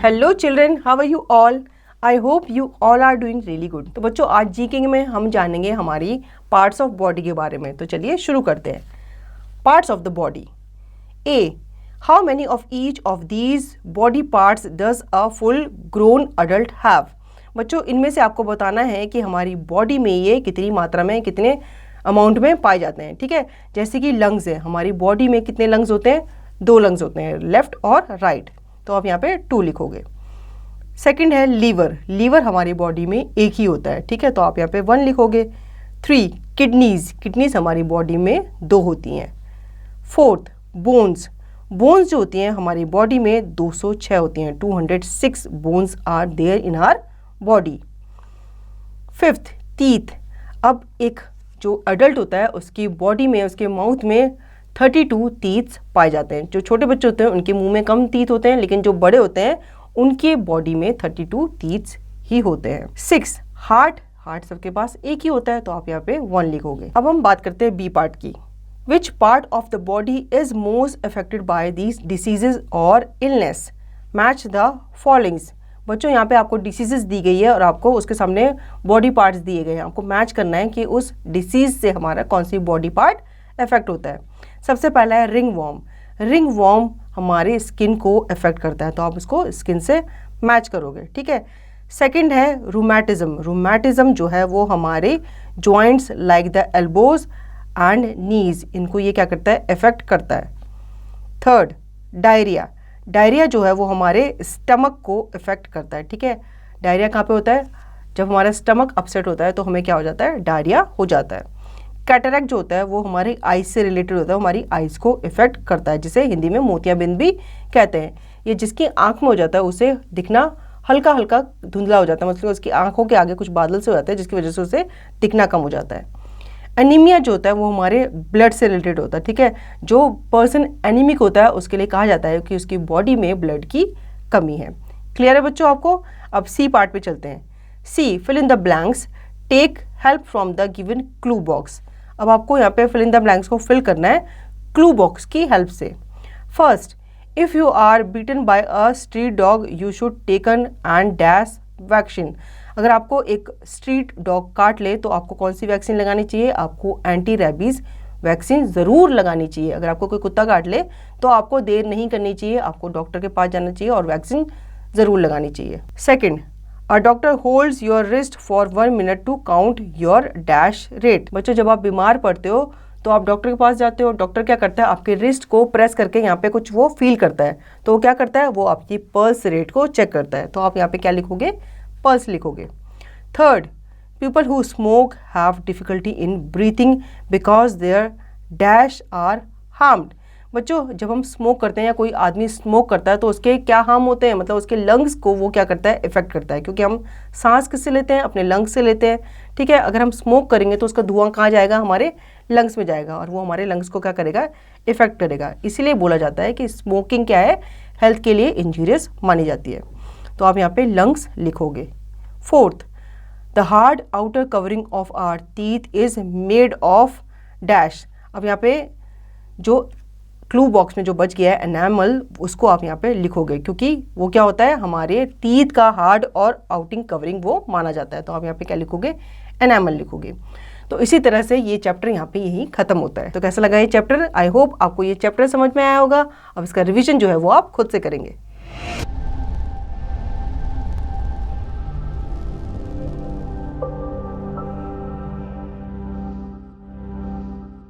Hello children, how are you all? I hope you all are doing really good. तो बच्चों, आज GK में हम जानेंगे हमारी पार्ट्स ऑफ बॉडी के बारे में। तो चलिए शुरू करते हैं। Parts of the body. A, how many of each of these body parts does a full grown adult have? बच्चों, इनमें से आपको बताना है कि हमारी बॉडी में ये कितनी मात्रा में, कितने अमाउंट में पाए जाते हैं। ठीक है, जैसे कि लंग्स है, हमारी बॉडी में कितने लंग्स होते हैं? 2 लंग्स होते हैं, लेफ्ट और राइट। तो आप यहाँ पे 2 लिखोगे। सेकंड है लीवर। लीवर हमारी बॉडी में एक ही होता है। ठीक है, तो आप यहाँ पे 1 लिखोगे। 3 किडनीज। किडनीज हमारी बॉडी में 2 होती हैं। 4th bones. बोन्स जो होती हैं हमारी बॉडी में 206 होती हैं। 206 bones are there in our body. 5th teeth. अब एक जो अडल्ट होता है उसकी बॉडी में, उसके माउथ में 32 टीथ पाए जाते हैं। जो छोटे बच्चे होते हैं उनके मुंह में कम टीथ होते हैं, लेकिन जो बड़े होते हैं उनके बॉडी में 32 टीथ ही होते हैं। 6 हार्ट। हार्ट सबके पास एक ही होता है, तो आप यहाँ पे 1 लिखोगे। अब हम बात करते हैं बी पार्ट की। Which part of the body is most affected by these diseases और इलनेस? Match the followings. बच्चों, यहाँ पे आपको डिसीजेज दी गई है और आपको उसके सामने बॉडी पार्ट्स दिए गए हैं। आपको मैच करना है कि उस डिसीज से हमारा कौन सी बॉडी पार्ट अफेक्ट होता है। सबसे पहला है रिंग वॉर्म। रिंग वॉर्म हमारे स्किन को अफेक्ट करता है, तो आप उसको स्किन से मैच करोगे। ठीक है। सेकंड है रूमेटिज्म। रूमेटिज्म जो है वो हमारे joints like the elbows and knees, इनको ये क्या करता है? अफेक्ट करता है। Third diarrhoea. डायरिया जो है वो हमारे स्टमक को अफेक्ट करता है। ठीक है, डायरिया कहाँ पे होता है? जब हमारा स्टमक अपसेट होता है तो हमें क्या हो जाता है? डायरिया हो जाता है। कैटरैक्ट जो होता है वो हमारी आइज से रिलेटेड होता है, हमारी आइज को इफेक्ट करता है, जिसे हिंदी में मोतियाबिंद भी कहते हैं। ये जिसकी आंख में हो जाता है उसे दिखना हल्का हल्का धुंधला हो जाता है, मतलब उसकी आंखों के आगे कुछ बादल से हो जाते हैं, जिसकी वजह से उसे दिखना कम हो जाता है। एनीमिया जो होता है वो हमारे ब्लड से रिलेटेड होता है। ठीक है, जो पर्सन एनीमिक होता है उसके लिए कहा जाता है कि उसकी बॉडी में ब्लड की कमी है। क्लियर है बच्चों आपको? अब सी पार्ट पे चलते हैं। See, fill in the blanks, take help from the given clue box. अब आपको यहाँ पे फिल इन द ब्लैंक्स को फिल करना है क्लू बॉक्स की हेल्प से। First, if you are beaten by a street dog you should taken and dash vaccine. अगर आपको एक स्ट्रीट डॉग काट ले तो आपको कौन सी वैक्सीन लगानी चाहिए? आपको एंटी रेबीज़ वैक्सीन ज़रूर लगानी चाहिए। अगर आपको कोई कुत्ता काट ले तो आपको देर नहीं करनी चाहिए, आपको डॉक्टर के पास जाना चाहिए और वैक्सीन ज़रूर लगानी चाहिए। Second, A doctor holds your wrist for 1 minute to count your dash rate। बच्चों, जब आप बीमार पड़ते हो तो आप डॉक्टर के पास जाते हो। डॉक्टर क्या करता है? आपके रिस्ट को प्रेस करके यहाँ पे कुछ वो फील करता है, तो वो क्या करता है? वो आपकी पल्स रेट को चेक करता है। तो आप यहाँ पे क्या लिखोगे? पल्स लिखोगे। Third, people who smoke have difficulty in breathing because their dash are harmed. बच्चों, जब हम स्मोक करते हैं या कोई आदमी स्मोक करता है तो उसके क्या हार्म होते हैं? मतलब उसके लंग्स को वो क्या करता है? इफेक्ट करता है, क्योंकि हम सांस किससे लेते हैं? अपने लंग्स से लेते हैं। ठीक है, अगर हम स्मोक करेंगे तो उसका धुआं कहाँ जाएगा? हमारे लंग्स में जाएगा, और वो हमारे लंग्स को क्या करेगा? इफेक्ट करेगा। इसीलिए बोला जाता है कि स्मोकिंग क्या है? हेल्थ के लिए इंजूरियस मानी जाती है। तो आप यहाँ पे लंग्स लिखोगे। Fourth, the hard outer covering of our teeth is made of dash. अब यहाँ पे जो क्लू बॉक्स में जो बच गया है एनामल, उसको आप यहाँ पे लिखोगे, क्योंकि वो क्या होता है? हमारे टीथ का हार्ड और आउटिंग कवरिंग वो माना जाता है। तो आप यहाँ पे क्या लिखोगे? एनामल लिखोगे। तो इसी तरह से ये चैप्टर यहाँ पे यही खत्म होता है। तो कैसा लगा ये चैप्टर? आई होप आपको ये चैप्टर समझ में आया होगा। अब इसका रिविजन जो है वो आप खुद से करेंगे।